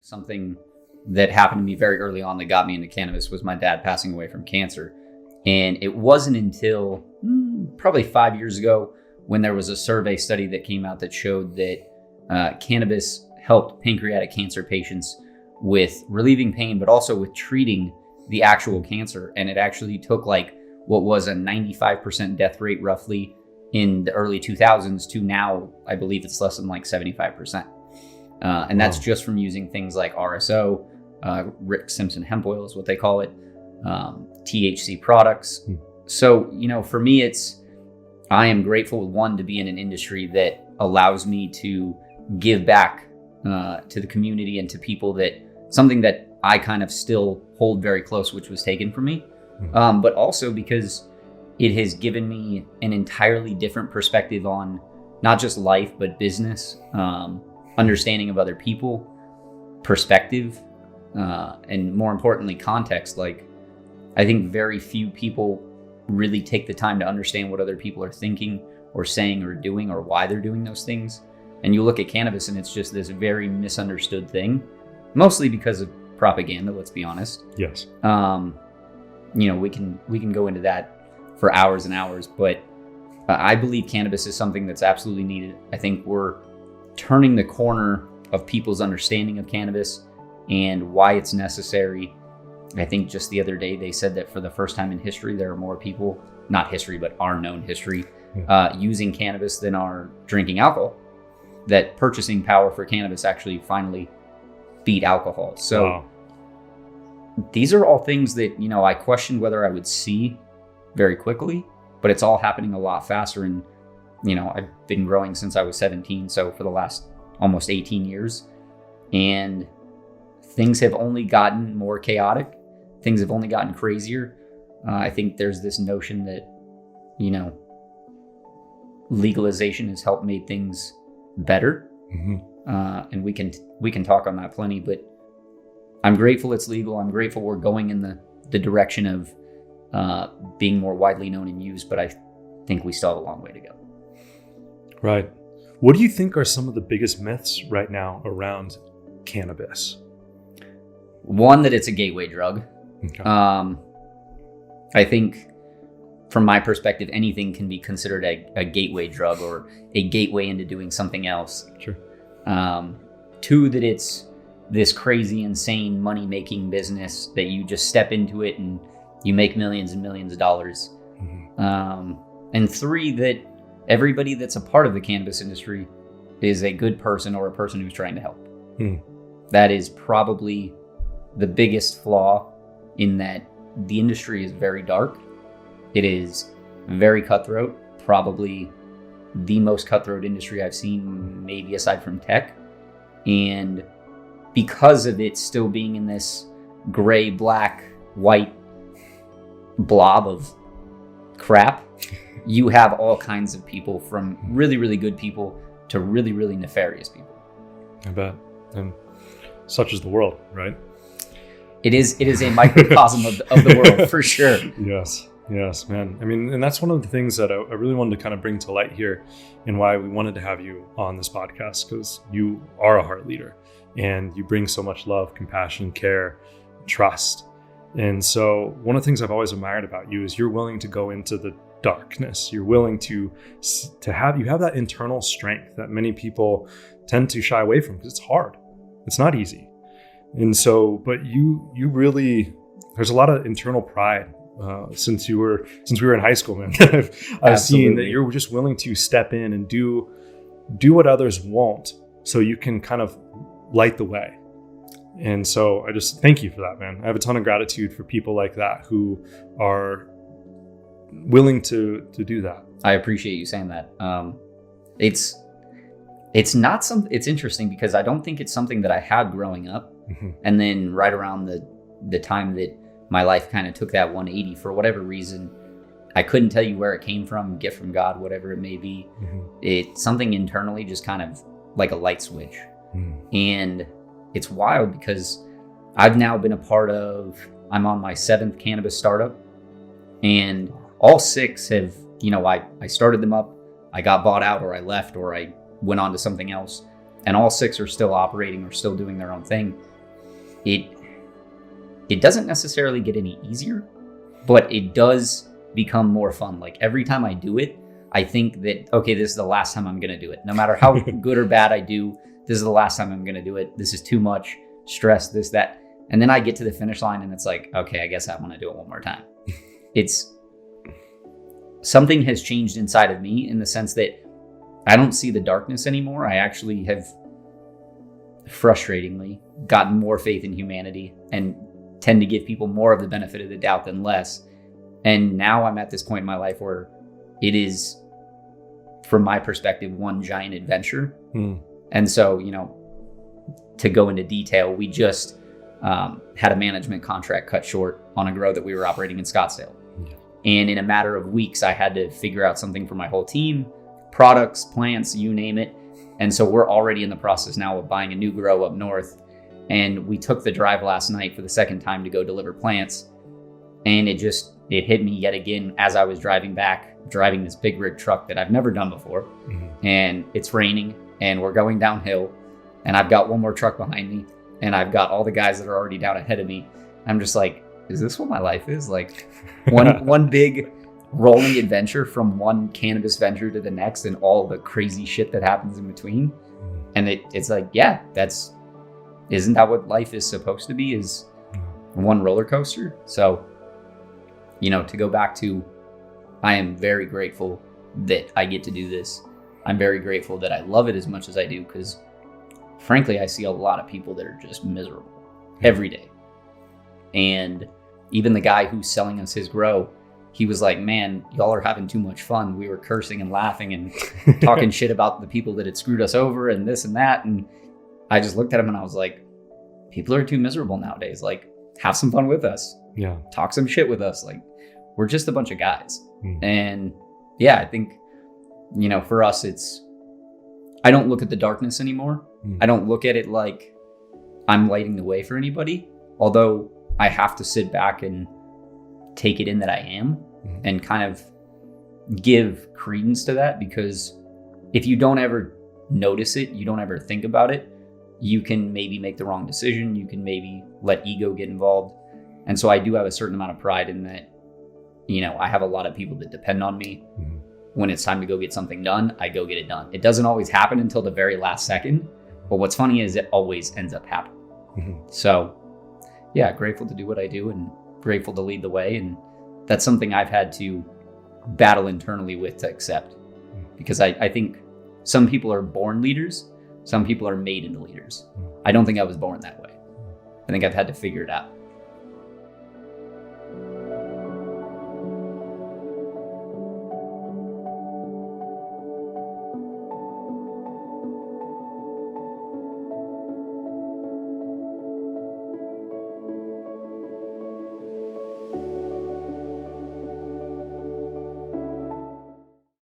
Something that happened to me very early on that got me into cannabis was my dad passing away from cancer. And it wasn't until probably 5 years ago when there was a survey study that came out that showed that cannabis helped pancreatic cancer patients with relieving pain, but also with treating the actual cancer. And it actually took like what was a 95% death rate roughly in the early 2000s to now, I believe it's less than like 75%. And that's just from using things like RSO, Rick Simpson hemp oil is what they call it, THC products. So, you know, for me, I am grateful, one, to be in an industry that allows me to give back to the community and to people, that something that I kind of still hold very close, which was taken from me. But also because it has given me an entirely different perspective on not just life, but business, understanding of other people, perspective, and more importantly, context. Like, I think very few people really take the time to understand what other people are thinking or saying or doing, or why they're doing those things. And you look at cannabis and it's just this very misunderstood thing, mostly because of propaganda, let's be honest. Yes. You know, we can go into that for hours and hours, but I believe cannabis is something that's absolutely needed. I think we're turning the corner of people's understanding of cannabis and why it's necessary. I think just the other day they said that for the first time in history, there are more people, not history, but our known history, using cannabis than are drinking alcohol. That purchasing power for cannabis actually finally beat alcohol. So these are all things that, you know, I questioned whether I would see very quickly, but it's all happening a lot faster. And, you know, I've been growing since I was 17. So for the last almost 18 years, and things have only gotten more chaotic. Things have only gotten crazier. I think there's this notion that, you know, legalization has helped make things better. And we can talk on that plenty, but I'm grateful it's legal. I'm grateful we're going in the direction of being more widely known and used, but I think we still have a long way to go. Right. What do you think are some of the biggest myths right now around cannabis? One, that it's a gateway drug. Okay. I think from my perspective, anything can be considered a gateway drug or a gateway into doing something else. Sure. Two, that it's this crazy, insane money-making business that you just step into it and you make millions and millions of dollars. And three, that everybody that's a part of the cannabis industry is a good person or a person who's trying to help. That is probably the biggest flaw, in that the industry is very dark. It is very cutthroat, probably the most cutthroat industry I've seen, maybe aside from tech. And because of it still being in this gray, black, white blob of crap, you have all kinds of people, from really, really good people to really, really nefarious people. I bet. And such is the world, right? It is a microcosm of the world, for sure. Yes, man. I mean, and that's one of the things that I really wanted to kind of bring to light here, and why we wanted to have you on this podcast, because you are a heart leader and you bring so much love, compassion, care, trust. And so one of the things I've always admired about you is you're willing to go into the darkness. You're willing to have that internal strength that many people tend to shy away from, because it's hard. It's not easy. And so, but you really, there's a lot of internal pride since we were in high school, man. I've seen that you're just willing to step in and do what others won't, so you can kind of light the way. And so I just thank you for that, man. I have a ton of gratitude for people like that who are willing to do that. I appreciate you saying that. It's not something. It's interesting because I don't think it's something that I had growing up. And then right around the time that my life kind of took that 180, for whatever reason, I couldn't tell you where it came from, gift from God, whatever it may be. It's something internally, just kind of like a light switch. And it's wild because I've now been a part of, I'm on my 7th cannabis startup, and all 6 have, you know, I started them up, I got bought out, or I left, or I went on to something else. And all 6 are still operating or still doing their own thing. it doesn't necessarily get any easier, but it does become more fun. Like every time I do it, I think that, okay, this is the last time I'm going to do it. No matter how good or bad I do, this is the last time I'm going to do it. This is too much stress, this, that. And then I get to the finish line and it's like, okay, I guess I want to do it one more time. It's something has changed inside of me in the sense that I don't see the darkness anymore. I actually have frustratingly gotten more faith in humanity and tend to give people more of the benefit of the doubt than less. And now I'm at this point in my life where it is, from my perspective, one giant adventure. And so, you know, to go into detail, we just had a management contract cut short on a grow that we were operating in Scottsdale. And in a matter of weeks, I had to figure out something for my whole team, products, plants, you name it. And so we're already in the process now of buying a new grow up north. And we took the drive last night for the second time to go deliver plants. And it hit me yet again as I was driving back, driving this big rig truck that I've never done before. And it's raining and we're going downhill. And I've got one more truck behind me. And I've got all the guys that are already down ahead of me. I'm just like, is this what my life is? Like one big rolling adventure from one cannabis venture to the next and all the crazy shit that happens in between. And it's like, yeah, isn't that what life is supposed to be, is one roller coaster? So, you know, to go back to, I am very grateful that I get to do this. I'm very grateful that I love it as much as I do, because frankly, I see a lot of people that are just miserable every day. And even the guy who's selling us his grow, he was like, man, y'all are having too much fun. We were cursing and laughing and talking shit about the people that had screwed us over and this and that. And I just looked at him and I was like, people are too miserable nowadays. Like, have some fun with us. Yeah. Talk some shit with us. Like, we're just a bunch of guys. And yeah, I think, you know, for us, I don't look at the darkness anymore. I don't look at it like I'm lighting the way for anybody, although I have to sit back and take it in that I am and kind of give credence to that, because if you don't ever notice it, you don't ever think about it, you can maybe make the wrong decision. You can maybe let ego get involved. And so I do have a certain amount of pride in that, you know, I have a lot of people that depend on me. When it's time to go get something done, I go get it done. It doesn't always happen until the very last second. But what's funny is it always ends up happening. So yeah, grateful to do what I do and grateful to lead the way. And that's something I've had to battle internally with to accept, because I think some people are born leaders. Some people are made into leaders. I don't think I was born that way. I think I've had to figure it out.